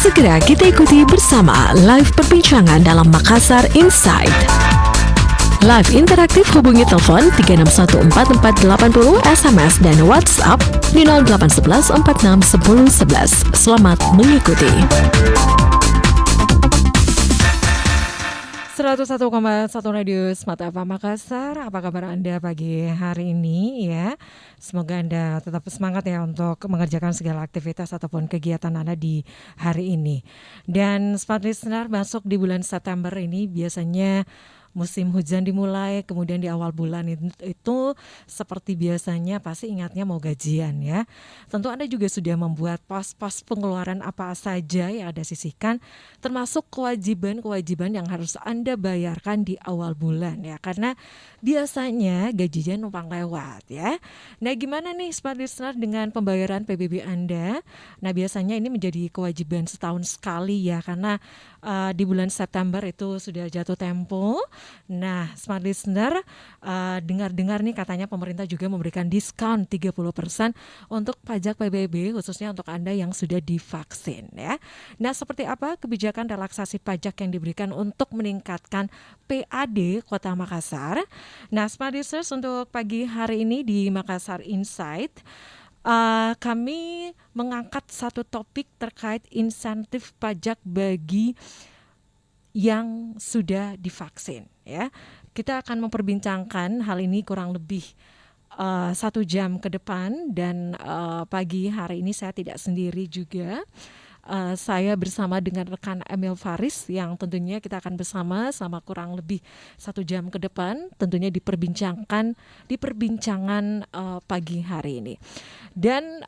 Segera kita ikuti bersama live perbincangan dalam Makassar Insight. Live interaktif hubungi telepon 3614480, SMS dan WhatsApp di 0811 46 10 11. Selamat mengikuti. 101,1 Radio Smart FM Makassar. Apa kabar Anda pagi hari ini ya? Semoga Anda tetap semangat ya untuk mengerjakan segala aktivitas ataupun kegiatan Anda di hari ini. Dan Smart Listener, masuk di bulan September ini biasanya musim hujan dimulai, kemudian di awal bulan itu seperti biasanya pasti ingatnya mau gajian ya. Tentu Anda juga sudah membuat pos-pos pengeluaran apa saja yang Anda sisihkan, termasuk kewajiban-kewajiban yang harus Anda bayarkan di awal bulan ya. Karena biasanya gajinya numpang lewat ya. Nah gimana nih Smart Listener dengan pembayaran PBB Anda? Nah biasanya ini menjadi kewajiban setahun sekali ya, karena di bulan September itu sudah jatuh tempo. Nah, Smart Listener, dengar-dengar nih katanya pemerintah juga memberikan diskon 30% untuk pajak PBB khususnya untuk Anda yang sudah divaksin ya. Nah, seperti apa kebijakan relaksasi pajak yang diberikan untuk meningkatkan PAD Kota Makassar? Nah, Smart Listeners, untuk pagi hari ini di Makassar Insight kami mengangkat satu topik terkait insentif pajak bagi yang sudah divaksin ya. Kita akan memperbincangkan hal ini kurang lebih 1 jam ke depan, dan pagi hari ini saya tidak sendiri juga. Saya bersama dengan rekan Emil Faris yang tentunya kita akan bersama selama kurang lebih 1 jam ke depan, tentunya diperbincangkan di perbincangan pagi hari ini. Dan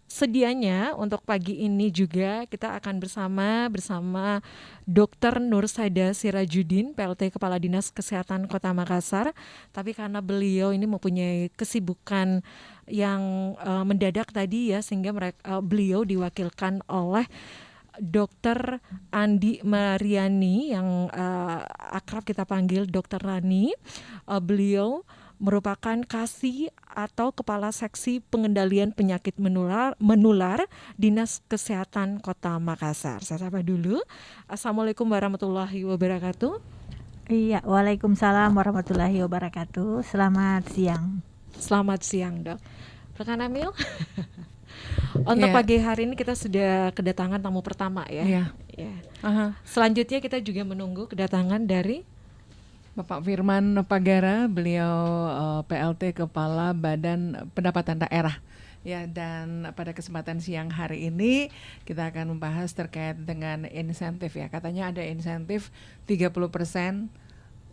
sedianya untuk pagi ini juga kita akan bersama Dr. Nur Saida Sirajudin, PLT Kepala Dinas Kesehatan Kota Makassar. Tapi karena beliau ini mempunyai kesibukan yang mendadak tadi ya, sehingga beliau diwakilkan oleh Dr. Andi Mariani yang akrab kita panggil Dr. Rani. Beliau merupakan Kasih atau Kepala Seksi Pengendalian Penyakit Menular Dinas Kesehatan Kota Makassar. Saya sapa dulu. Assalamualaikum warahmatullahi wabarakatuh. Iya, waalaikumsalam warahmatullahi wabarakatuh. Selamat siang. Selamat siang, Dok. Rekan Emil. Untuk pagi hari ini kita sudah kedatangan tamu pertama ya. Selanjutnya kita juga menunggu kedatangan dari Bapak Firman Pagara, beliau PLT Kepala Badan Pendapatan Daerah. Ya, dan pada kesempatan siang hari ini kita akan membahas terkait dengan insentif ya. Katanya ada insentif 30%,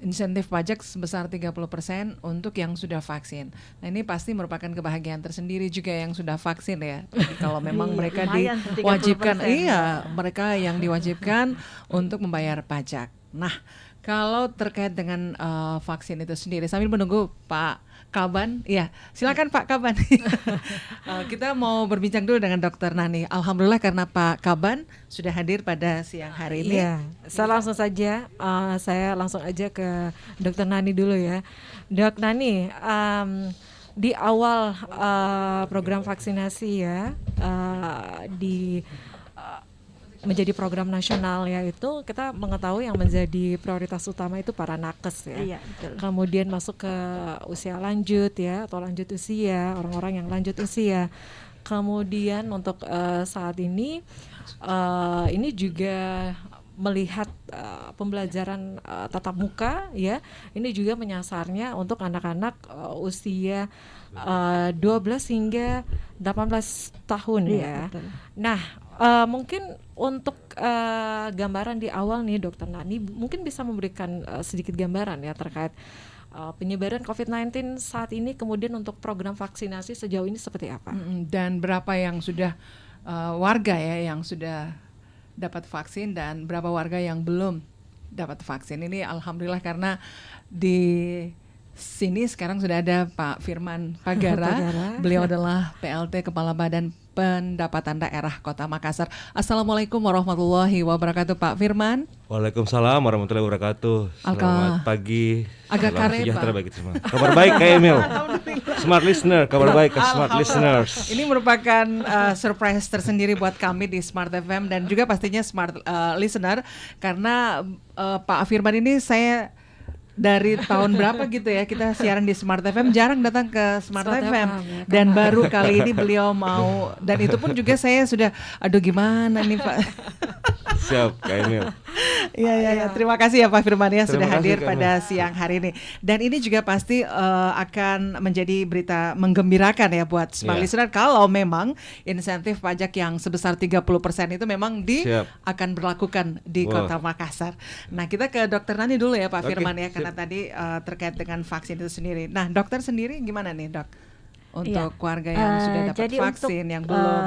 insentif pajak sebesar 30% untuk yang sudah vaksin. Nah, ini pasti merupakan kebahagiaan tersendiri juga yang sudah vaksin ya. Jadi kalau memang mereka diwajibkan, mereka yang diwajibkan untuk membayar pajak. Nah, kalau terkait dengan vaksin itu sendiri, sambil menunggu Pak Kaban, ya silakan Pak Kaban. Kita mau berbincang dulu dengan Dr. Nani. Alhamdulillah karena Pak Kaban sudah hadir pada siang hari ini. Iya, saya langsung aja ke Dr. Nani dulu ya. Dok Nani, di awal program vaksinasi ya, menjadi program nasional ya, itu kita mengetahui yang menjadi prioritas utama itu para nakes ya. Iya, betul. Kemudian masuk ke usia lanjut ya, atau lanjut usia, orang-orang yang lanjut usia. Kemudian untuk saat ini juga melihat pembelajaran tatap muka ya, ini juga menyasarnya untuk anak-anak usia 12 hingga 18 tahun ya. Betul. Nah, mungkin untuk gambaran di awal nih Dokter Nani mungkin bisa memberikan sedikit gambaran ya terkait penyebaran COVID-19 saat ini, kemudian untuk program vaksinasi sejauh ini seperti apa? Dan berapa yang sudah warga ya yang sudah dapat vaksin dan berapa warga yang belum dapat vaksin. Ini alhamdulillah karena di sini sekarang sudah ada Pak Firman Pagara. Beliau adalah PLT Kepala Badan Pendapatan Daerah Kota Makassar. Assalamualaikum warahmatullahi wabarakatuh Pak Firman. Waalaikumsalam warahmatullahi wabarakatuh. Selamat pagi. Agak Salam kare sejahtera Pak. bagi semua. Kabar baik Kak Emil. Smart listener, kabar baik ke smart Alhamdulillah. listeners. Ini merupakan surprise tersendiri buat kami di Smart FM dan juga pastinya smart listener karena Pak Firman ini saya dari tahun berapa gitu ya kita siaran di Smart FM, jarang datang ke Smart Smart FM FM, ya, dan karena- baru kali ini beliau mau, dan itu pun juga saya sudah aduh gimana nih Pak. Siap, Kak Emil. Iya. Terima kasih ya Pak Firman ya sudah Terima kasih, hadir Kak pada siang hari ini. Dan ini juga pasti akan menjadi berita menggembirakan ya buat smart Iya. listener kalau memang insentif pajak yang sebesar 30% itu memang Siap. akan berlakukan di Wah. Kota Makassar. Nah, kita ke Dokter Nani dulu ya Pak Oke, Firman ya, siap. karena tadi terkait dengan vaksin itu sendiri. Nah, dokter sendiri gimana nih, Dok? Untuk Iya. keluarga yang sudah dapat Jadi vaksin untuk, yang belum.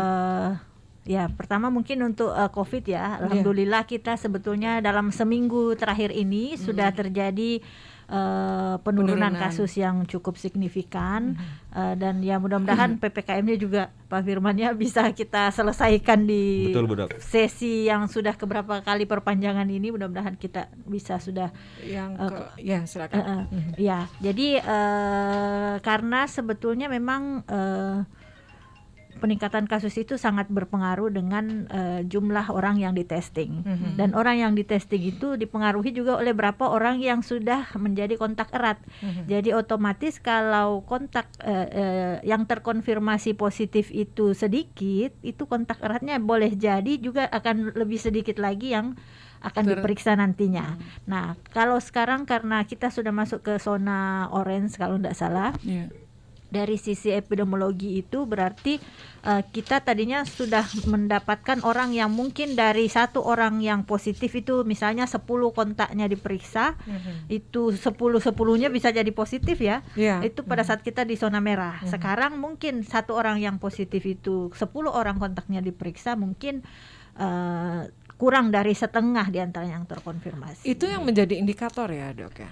Ya, pertama mungkin untuk COVID ya, alhamdulillah kita sebetulnya dalam seminggu terakhir ini sudah terjadi penurunan kasus yang cukup signifikan, dan ya mudah-mudahan PPKM-nya juga Pak Firman-nya bisa kita selesaikan di Betul, Bu Dok. sesi yang sudah keberapa kali perpanjangan ini, mudah-mudahan kita bisa sudah Yang ya silakan. ya, jadi karena sebetulnya memang peningkatan kasus itu sangat berpengaruh dengan jumlah orang yang di-testing. Dan orang yang di-testing itu dipengaruhi juga oleh berapa orang yang sudah menjadi kontak erat. Jadi otomatis kalau kontak yang terkonfirmasi positif itu sedikit, itu kontak eratnya boleh jadi juga akan lebih sedikit lagi yang akan diperiksa nantinya. Nah, kalau sekarang karena kita sudah masuk ke zona orange kalau tidak salah, Iya. dari sisi epidemiologi itu berarti kita tadinya sudah mendapatkan orang yang mungkin dari satu orang yang positif itu misalnya 10 kontaknya diperiksa, itu 10-10-nya bisa jadi positif ya. Iya. Itu pada saat kita di zona merah. Sekarang mungkin satu orang yang positif itu 10 orang kontaknya diperiksa, mungkin kurang dari setengah di antara yang terkonfirmasi. Itu yang menjadi indikator ya, Dok ya.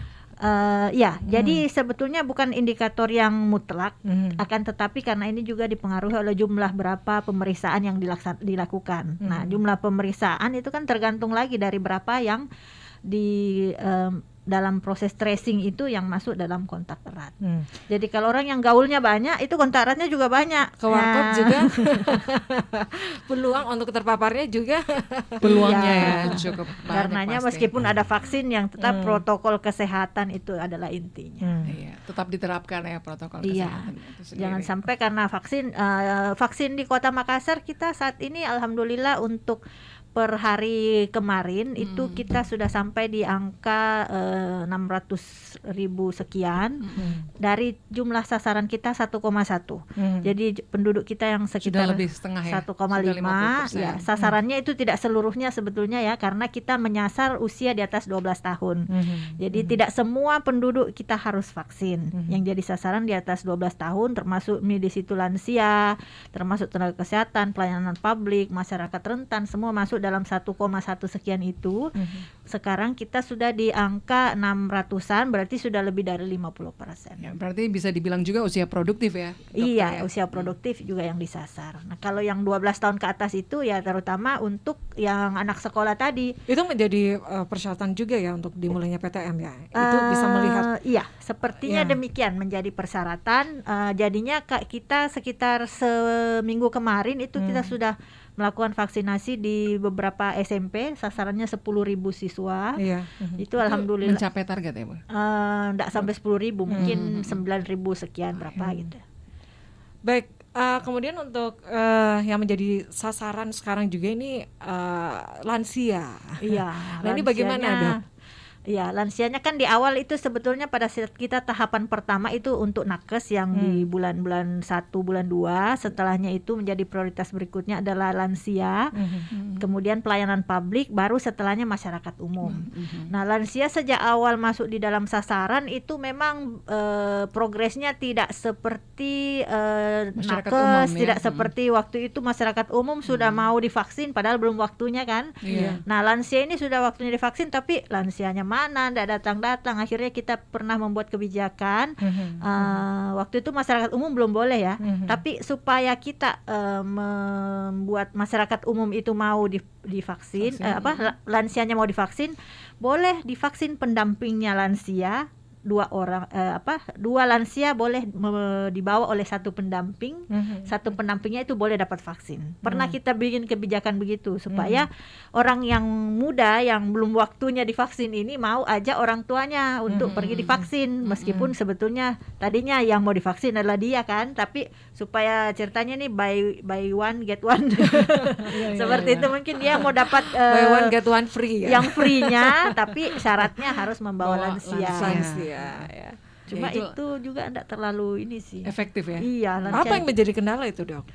Ya, jadi sebetulnya bukan indikator yang mutlak, akan tetapi karena ini juga dipengaruhi oleh jumlah berapa pemeriksaan yang dilakukan. Nah, jumlah pemeriksaan itu kan tergantung lagi dari berapa yang di dalam proses tracing itu yang masuk dalam kontak erat. Jadi kalau orang yang gaulnya banyak, itu kontak eratnya juga banyak. Ke warkop Nah, juga peluang untuk terpaparnya juga Peluangnya Iya. ya cukup banyak karenanya pasti. meskipun ada vaksin yang tetap protokol kesehatan itu adalah intinya. Iya, tetap diterapkan ya protokol Iya, kesehatan itu sendiri. jangan sampai karena vaksin di Kota Makassar kita saat ini alhamdulillah untuk per hari kemarin itu kita sudah sampai di angka 600.000 sekian dari jumlah sasaran kita 1,1. Jadi penduduk kita yang Sudah sekitar lebih setengah ya. 1,5 Sudah 50%. ya, sasarannya itu tidak seluruhnya sebetulnya ya, karena kita menyasar usia di atas 12 tahun. Jadi tidak semua penduduk kita harus vaksin. Yang jadi sasaran di atas 12 tahun termasuk di situ lansia, termasuk tenaga kesehatan, pelayanan publik, masyarakat rentan, semua masuk dalam 1,1 sekian itu. Sekarang kita sudah di angka 600-an, berarti sudah lebih dari 50%. Ya, berarti bisa dibilang juga usia produktif ya. dokter Iya, ya? usia produktif juga yang disasar. Nah, kalau yang 12 tahun ke atas itu ya terutama untuk yang anak sekolah tadi. itu menjadi persyaratan juga ya untuk dimulainya PTM ya. Itu bisa melihat Iya, sepertinya Ya. demikian menjadi persyaratan. Jadinya kita sekitar seminggu kemarin itu kita sudah melakukan vaksinasi di beberapa SMP, sasarannya 10.000 siswa. iya. Itu alhamdulillah Mencapai target ya, Bu? enggak sampai 10.000, mungkin 9.000 sekian berapa gitu. Baik, kemudian untuk yang menjadi sasaran sekarang juga ini lansia. Iya. Nah, ini bagaimana, lansianya- Dok? Iya, lansianya kan di awal itu sebetulnya pada saat kita tahapan pertama itu untuk nakes yang di bulan-bulan 1, bulan 2, setelahnya itu menjadi prioritas berikutnya adalah lansia, kemudian pelayanan publik, baru setelahnya masyarakat umum. Nah, lansia sejak awal masuk di dalam sasaran itu memang progresnya tidak seperti Masyarakat nakes, umum ya. tidak seperti waktu itu masyarakat umum sudah mau divaksin padahal belum waktunya kan. Iya. Nah, lansia ini sudah waktunya divaksin tapi lansianya mana, tidak datang-datang. Akhirnya kita pernah membuat kebijakan. Waktu itu masyarakat umum belum boleh ya. Tapi supaya kita membuat masyarakat umum itu mau divaksin, lansianya mau divaksin, boleh divaksin pendampingnya lansia dua lansia boleh dibawa oleh satu pendamping, satu pendampingnya itu boleh dapat vaksin. Pernah kita bikin kebijakan begitu supaya orang yang muda yang belum waktunya divaksin ini mau ajak orang tuanya untuk pergi divaksin, meskipun sebetulnya tadinya yang mau divaksin adalah dia kan, tapi supaya ceritanya nih buy one get one seperti itu, mungkin dia mau dapat Buy one get one free ya. yang free-nya, tapi syaratnya harus membawa Bawa lansia. Lansia, ya. Cuma Ya, itu juga enggak terlalu ini sih. efektif ya. Iya, Apa yang menjadi kendala itu, Dok?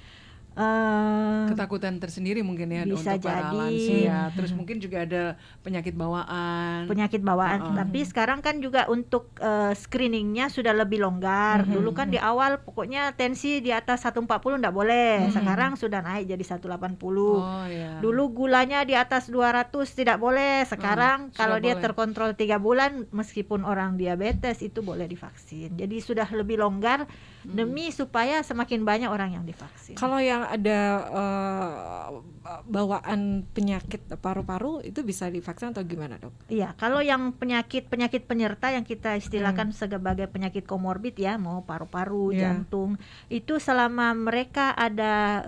Ketakutan tersendiri mungkin ya Bisa untuk para jadi. lansia. Terus mungkin juga ada penyakit bawaan. penyakit bawaan. Tapi sekarang kan juga untuk screeningnya sudah lebih longgar. Dulu kan di awal pokoknya tensi di atas 140 enggak boleh. Sekarang sudah naik jadi 180. Oh ya. Dulu gulanya di atas 200 tidak boleh. Sekarang sudah kalau dia boleh. terkontrol 3 bulan meskipun orang diabetes itu boleh divaksin. Jadi sudah lebih longgar demi supaya semakin banyak orang yang divaksin. Kalau yang ada bawaan penyakit paru-paru itu bisa divaksin atau gimana, Dok? Iya, kalau yang penyakit penyerta yang kita istilahkan sebagai penyakit komorbid ya, mau paru-paru, Iya. jantung, itu selama mereka ada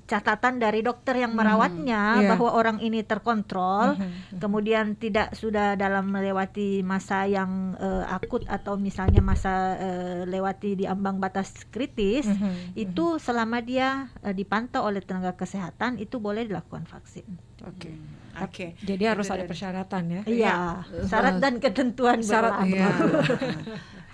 catatan dari dokter yang merawatnya Iya. bahwa orang ini terkontrol, kemudian tidak sudah dalam melewati masa yang akut atau misalnya masa lewati di ambang batas kritis, itu selama dia dipantau oleh tenaga kesehatan itu boleh dilakukan vaksin. Oke. Oke. Jadi harus ada persyaratan ya. Iya, syarat dan ketentuan Syarat, berlaku. Iya.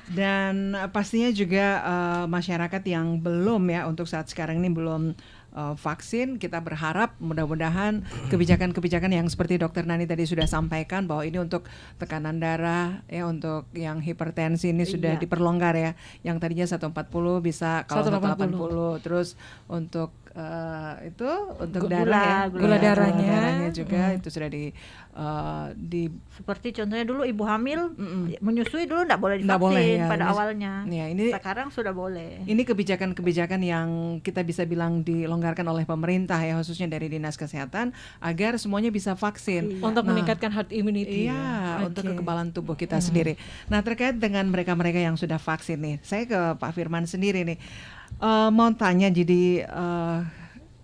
Dan pastinya juga masyarakat yang belum ya untuk saat sekarang ini belum vaksin, kita berharap mudah-mudahan kebijakan-kebijakan yang seperti Dokter Nani tadi sudah sampaikan bahwa ini untuk tekanan darah ya, untuk yang hipertensi ini sudah Iya. diperlonggar ya, yang tadinya 140 bisa kalau 180, terus untuk itu untuk darah ya, gula darahnya. juga itu sudah di Seperti contohnya dulu ibu hamil menyusui dulu enggak boleh Nggak divaksin boleh, ya. pada Ini- awalnya. ya, ini- Sekarang sudah boleh. Ini kebijakan-kebijakan yang kita bisa bilang dilonggarkan oleh pemerintah ya, khususnya dari Dinas Kesehatan agar semuanya bisa vaksin. Untuk Nah, meningkatkan herd immunity. Iya, ya. untuk Oke. kekebalan tubuh kita sendiri. Nah, terkait dengan mereka-mereka yang sudah vaksin nih, saya ke Pak Firman sendiri nih, mau tanya, jadi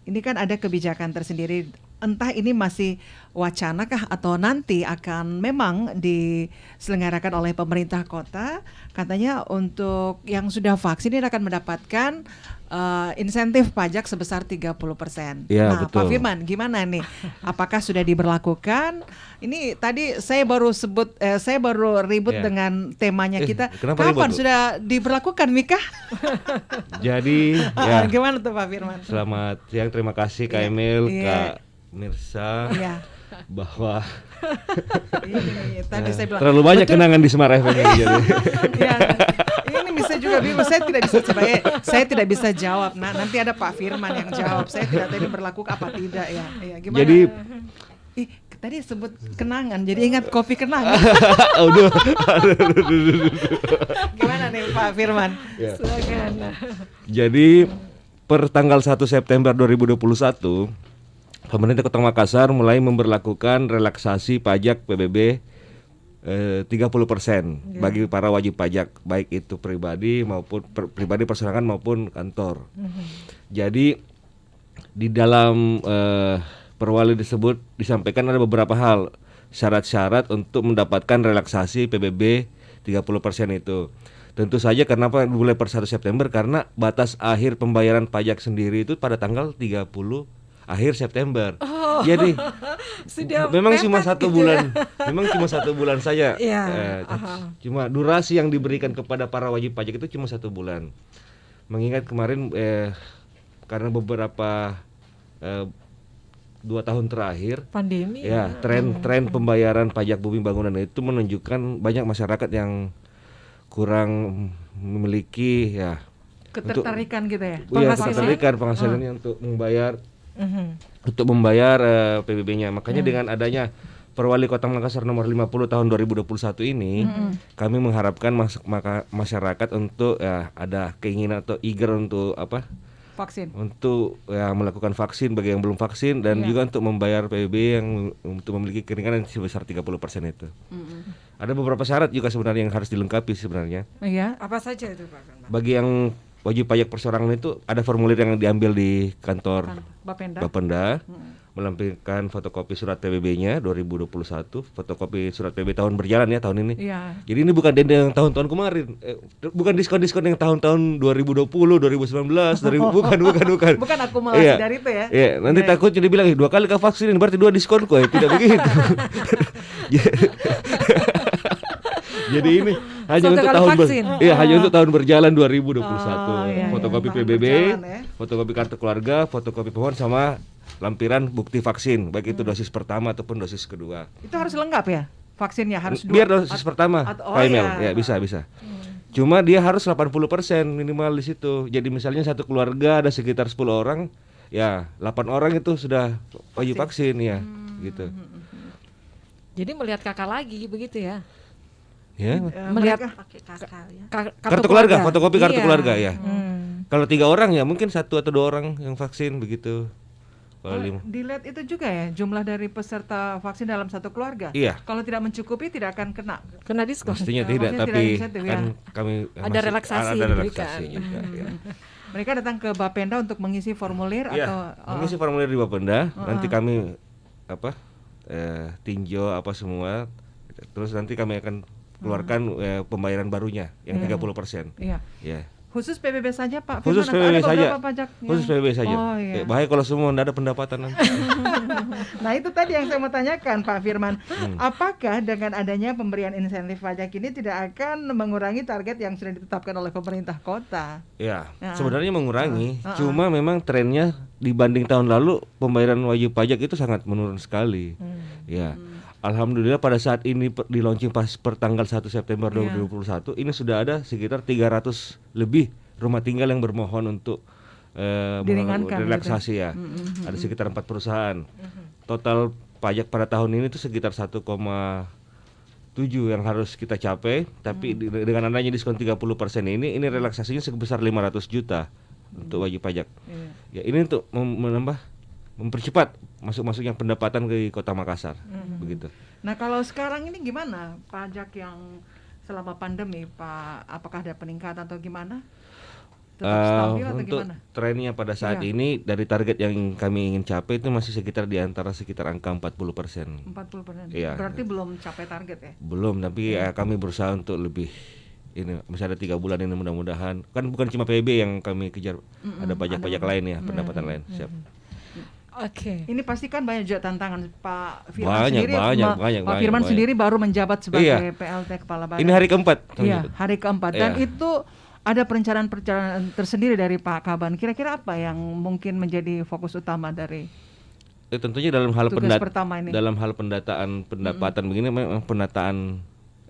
ini kan ada kebijakan tersendiri, entah ini masih wacana kah atau nanti akan memang diselenggarakan oleh pemerintah kota, katanya untuk yang sudah vaksin ini akan mendapatkan insentif pajak sebesar 30%. Iya, Nah, betul. Pak Firman, gimana nih? Apakah sudah diberlakukan? Ini tadi saya baru ribut Iya. dengan temanya kita. kenapa ribut, Kapan Bu? sudah diberlakukan, Mika? Jadi ya, Gimana tuh Pak Firman? selamat siang, terima kasih Kak Emil, Iya. Kak Mirsa, Iya. bahwa Ini tadi saya bilang terlalu banyak betul. kenangan di Semar FM ini jadi. Ya, ini bisa juga bingung. Saya tidak bisa jawab. Nah, nanti ada Pak Firman yang jawab. Saya tidak tahu ini berlaku apa tidak ya. Iya, gimana? Jadi tadi sebut kenangan. Jadi ingat kopi kenangan. aduh, Gimana nih Pak Firman? ya. Silakan. Jadi per tanggal 1 September 2021 pemerintah Kota Makassar mulai memberlakukan relaksasi pajak PBB 30% bagi para wajib pajak, baik itu pribadi maupun pribadi perseorangan maupun kantor. Jadi di dalam perwali tersebut disampaikan ada beberapa hal syarat-syarat untuk mendapatkan relaksasi PBB 30% itu. Tentu saja kenapa mulai per 1 September, karena batas akhir pembayaran pajak sendiri itu pada tanggal 30 akhir September. Jadi Sudah memang mepet cuma satu gitu bulan, memang cuma 1 bulan saja. Iya, Cuma durasi yang diberikan kepada para wajib pajak itu cuma 1 bulan. Mengingat kemarin karena beberapa 2 tahun terakhir, pandemi. ya tren pembayaran pajak bumi bangunan itu menunjukkan banyak masyarakat yang kurang memiliki ya Ketertarikan gitu ya. ketertarikan penghasilannya untuk membayar PBB-nya. Makanya dengan adanya Perwali Kota Makassar nomor 50 tahun 2021 ini, kami mengharapkan masyarakat untuk ya ada keinginan atau eager untuk vaksin. untuk melakukan vaksin bagi yang belum vaksin dan juga untuk membayar PBB yang untuk memiliki keringanan sebesar 30% itu. Ada beberapa syarat juga sebenarnya yang harus dilengkapi sebenarnya. Iya. Apa saja itu Pak Firman? Bagi yang wajib pajak perseorangan itu ada formulir yang diambil di kantor Bapenda. Bapenda, melampirkan fotokopi surat PBB-nya 2021, fotokopi surat PBB tahun berjalan ya tahun ini. Iya. Jadi ini bukan denda yang tahun-tahun kemarin, bukan diskon-diskon yang tahun-tahun 2020, 2019, 2000, bukan. Bukan akumulasi Iya. dari itu ya. Iya, nanti takut jadi bilang 2 kali kau vaksin berarti 2 diskon kok, tidak begitu. Jadi ini hanya Satu untuk kali tahun vaksin. hanya untuk tahun berjalan 2021. iya, Fotokopi tahun PBB, berjalan ya. fotokopi kartu keluarga, fotokopi pemohon sama lampiran bukti vaksin, baik itu dosis pertama ataupun dosis kedua. Itu harus lengkap ya? Vaksinnya harus Biar dosis pertama, atau- Pak Emil. ya. Ya, bisa. Cuma dia harus 80% minimal di situ. Jadi misalnya satu keluarga ada sekitar 10 orang, ya 8 orang itu sudah wajib vaksin ya, gitu. Jadi melihat kakak lagi begitu ya. Ya. Melihat pakai kakak ya. Kartu keluarga, fotokopi kartu Iya. keluarga ya. Hmm. Kalau 3 orang ya mungkin 1 atau 2 orang yang vaksin begitu. Kalau 5. Dilihat itu juga ya jumlah dari peserta vaksin dalam satu keluarga. Iya. Kalau tidak mencukupi tidak akan kena. Kena diskon. Pastinya Oh, tidak, maksudnya tapi tidak insentif, kan ya. kami Ada relaksasi ada diberikan. relaksasi juga. Ya. Mereka datang ke Bapenda untuk mengisi formulir Iya, atau mengisi formulir di Bapenda, nanti kami tinjau apa semua, terus nanti kami akan keluarkan pembayaran barunya yang 30%. Iya. Ya. Khusus PBB saja Pak Khusus Firman, atau PBB ada saja. beberapa pajak yang- Khusus PBB saja. Oh, iya. Bahaya kalau semua tidak ada pendapatan nanti. Nah itu tadi yang saya mau tanyakan Pak Firman, apakah dengan adanya pemberian insentif pajak ini tidak akan mengurangi target yang sudah ditetapkan oleh pemerintah kota? Ya, Ya. sebenarnya mengurangi, cuma memang trennya dibanding tahun lalu pembayaran wajib pajak itu sangat menurun sekali. Ya. Alhamdulillah pada saat ini di launching pas per tanggal 1 September 2021 ini sudah ada sekitar 300 lebih rumah tinggal yang bermohon untuk Diringankan relaksasi ya. Ada sekitar 4 perusahaan. Total pajak pada tahun ini itu sekitar 1,7 yang harus kita capai, tapi dengan adanya diskon 30% ini relaksasinya sebesar 500 juta untuk wajib pajak. Ya ini untuk mempercepat masuk-masuknya pendapatan ke Kota Makassar, begitu. Nah kalau sekarang ini gimana pajak yang selama pandemi Pak? Apakah ada peningkatan atau gimana? Tetap stabil atau Untuk gimana? trennya pada saat Iya. ini dari target yang kami ingin capai itu masih sekitar di antara sekitar angka 40%. 40%. Iya. Berarti belum capai target ya? Belum, tapi kami berusaha untuk lebih ini masih ada 3 bulan ini mudah-mudahan. Kan bukan cuma PB yang kami kejar, ada pajak-pajak lain ya, pendapatan lain. Siap. Oke. Ini pasti kan banyak juga tantangan Pak Firman Banyak, sendiri. banyak, Pak Firman banyak. sendiri baru menjabat sebagai Iya. PLT Kepala Badan. Ini hari keempat. Iya, hari keempat. Dan Iya. itu ada perencanaan tersendiri dari Pak Kaban. Kira-kira apa yang mungkin menjadi fokus utama dari Tentunya dalam hal tugas pertama ini? dalam hal pendataan pendapatan begini memang penataan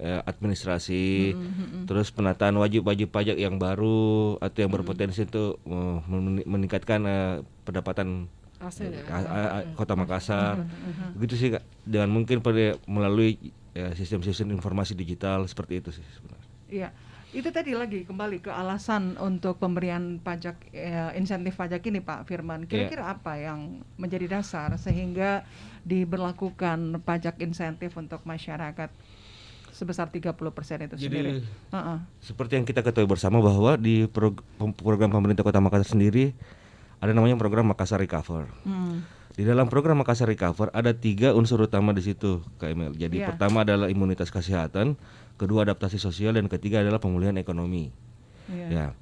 administrasi, terus penataan wajib pajak yang baru atau yang berpotensi untuk meningkatkan pendapatan Hasil ya. Kota Makassar, begitu sih Kak. Dengan mungkin melalui sistem-sistem informasi digital seperti itu sih sebenarnya. Iya, itu tadi lagi kembali ke alasan untuk pemberian pajak insentif pajak ini Pak Firman. Kira-kira apa yang menjadi dasar sehingga diberlakukan pajak insentif untuk masyarakat sebesar 30% itu sendiri? Seperti yang kita ketahui bersama bahwa di program pemerintah Kota Makassar sendiri ada namanya program Makassar Recover. Di dalam program Makassar Recover ada 3 unsur utama di situ, Kak Emil. Jadi pertama adalah imunitas kesehatan, kedua adaptasi sosial, dan ketiga adalah pemulihan ekonomi. Ya.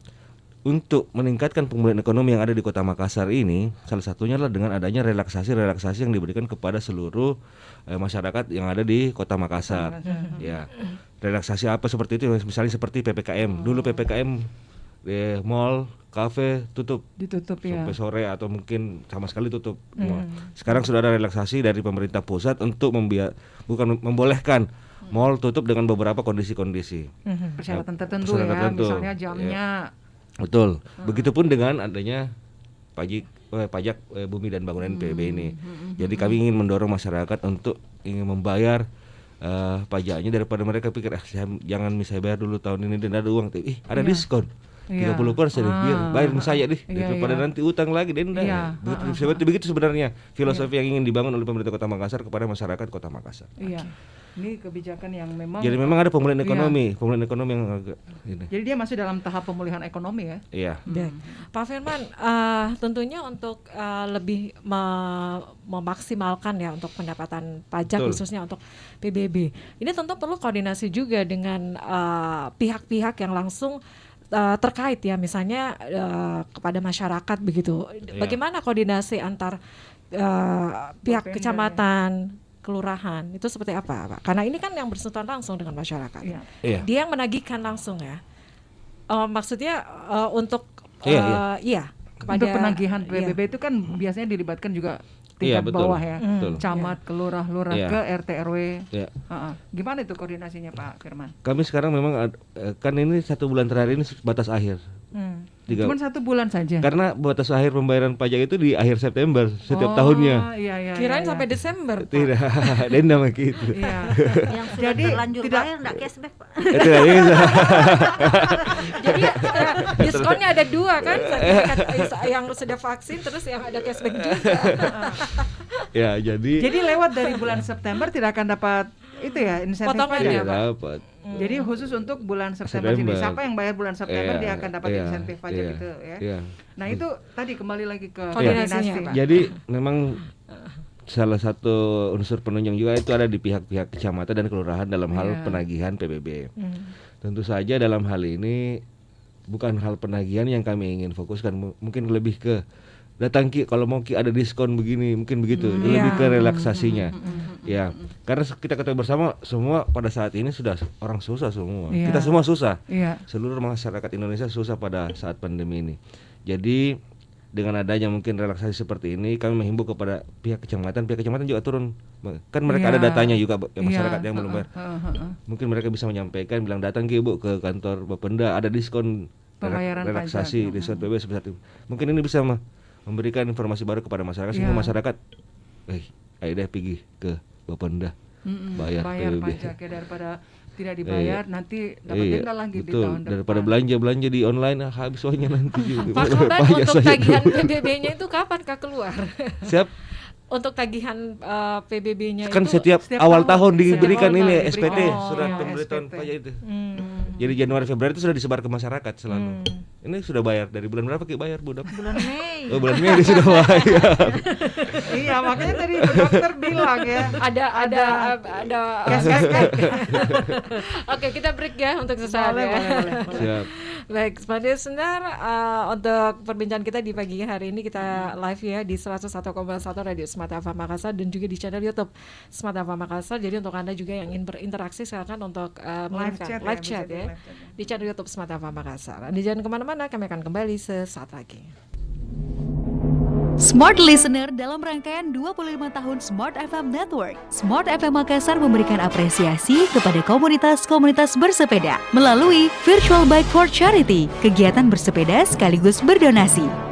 Untuk meningkatkan pemulihan ekonomi yang ada di Kota Makassar ini, salah satunya adalah dengan adanya relaksasi yang diberikan kepada seluruh masyarakat yang ada di Kota Makassar. Ya. Relaksasi apa seperti itu? Misalnya seperti PPKM. Dulu PPKM mall, kafe Ditutup ya. sampai sore atau mungkin sama sekali tutup. Sekarang sudah ada relaksasi dari pemerintah pusat untuk membolehkan mall tutup dengan beberapa kondisi-kondisi. Persyaratan tertentu Persyaratan ya, tertentu. misalnya jamnya. Betul. Begitupun dengan adanya pajak bumi dan bangunan PBB ini. Jadi kami ingin mendorong masyarakat untuk ingin membayar pajaknya daripada mereka pikir jangan misalnya bayar dulu tahun ini dan ada uang, ada diskon. Iya. 30%, biar bayarin saya deh Iya, daripada iya. nanti utang lagi denda. Iya. Begitu sebenarnya filosofi yang ingin dibangun oleh pemerintah Kota Makassar kepada masyarakat Kota Makassar. Iya. Ini kebijakan yang memang Jadi memang ada pemulihan Iya. pemulihan ekonomi yang agak ini. Jadi dia masih dalam tahap pemulihan ekonomi ya. Iya. Baik. Pak Firman, tentunya untuk lebih memaksimalkan ya untuk pendapatan pajak Betul. khususnya untuk PBB. Ini tentu perlu koordinasi juga dengan pihak-pihak yang langsung terkait ya, misalnya kepada masyarakat begitu. Iya. Bagaimana koordinasi antar pihak Bapenda, kecamatan, kelurahan itu seperti apa, Pak? Karena ini kan yang bersentuhan langsung dengan masyarakat. Iya. Iya. Dia yang menagihkan langsung ya. Maksudnya untuk Iya, kepada Untuk penagihan iya. PBB itu kan biasanya dilibatkan juga Iya, tingkat betul. bawah ya. Betul. Camat, kelurah, lurah Iya. ke RT RW. Iya. Gimana itu koordinasinya Pak Firman? Kami sekarang memang kan ini 1 bulan terakhir ini batas akhir. Cuman 1 bulan saja. Karena batas akhir pembayaran pajak itu di akhir September setiap tahunnya. Iya, iya, Kirain iya, sampai iya. Desember, Pak. Tidak, denda begitu. Iya. Yang sudah Jadi, terlanjur tidak- bayar enggak cashback, Pak. Tidak bisa. Jadi diskonnya ada 2 kan, sertifikat yang sudah vaksin terus yang ada cashback juga. Ya, jadi Jadi lewat dari bulan September tidak akan dapat itu ya insentif Potongan pajak. ya, tidak Pak? dapat. Jadi khusus untuk bulan September, ini September. siapa yang bayar bulan September Iya, dia akan dapat iya, insentif pajak iya, itu ya. iya. Nah itu tadi kembali lagi ke Koordinasinya, koordinasi. Pak. Jadi memang salah satu unsur penunjang juga itu ada di pihak-pihak kecamatan dan kelurahan dalam hal Iya. penagihan PBB. Tentu saja dalam hal ini bukan hal penagihan yang kami ingin fokuskan, mungkin lebih ke datang Ki, kalau mau Ki ada diskon begini, mungkin begitu, lebih ke relaksasinya. Ya, karena kita ketahui bersama semua pada saat ini sudah orang susah semua. Iya. Kita semua susah. Iya. Seluruh masyarakat Indonesia susah pada saat pandemi ini. Jadi dengan adanya mungkin relaksasi seperti ini, kami menghimbau kepada pihak kecamatan juga turun. Kan mereka Iya. ada datanya juga masyarakat Iya, yang belum bayar. heeh. Mungkin mereka bisa menyampaikan, bilang datang Ki Bu ke kantor Bapenda, ada diskon Pembayaran relaksasi pajak. diskon PBB sebesar itu. Mungkin ini bisa memberikan informasi baru kepada masyarakat sehingga Iya. masyarakat, ayo deh pergi ke Bapenda bayar PBB. pajak ya daripada tidak dibayar nanti dapat Iya, denda lagi di betul. tahun depan. Daripada belanja di online habis uangnya nanti juga. Pak Korban, Pajak untuk saya. tagihan PBB-nya itu kapan Kak keluar? Siap. Untuk tagihan PBB-nya Kan itu setiap setiap awal tahun, tahun diberikan setiap ini tahun SPT, diberikan. surat Oh, iya, pemberitahuan SPT. pajak itu. Jadi Januari Februari itu sudah disebar ke masyarakat selalu. Ini sudah bayar dari bulan berapa Ki bayar Bu? Bulan Mei. Oh, bulan Mei sudah bayar. Iya, makanya tadi dokter bilang ya. ada Cashback. Oke, kita break ya untuk sesaat Boleh, ya. boleh. Siap. Baik, Smart Listener, untuk perbincangan kita di pagi hari ini kita live ya di 101,1 Radio Smart FM Makassar dan juga di channel YouTube Smart FM Makassar. Jadi untuk Anda juga yang ingin berinteraksi silakan untuk mengirimkan live chat ya di channel YouTube Smart FM Makassar. Anda jangan kemana-mana, kami akan kembali sesaat lagi. Smart Listener dalam rangkaian 25 tahun Smart FM Network. Smart FM Makassar memberikan apresiasi kepada komunitas-komunitas bersepeda melalui Virtual Bike for Charity, kegiatan bersepeda sekaligus berdonasi.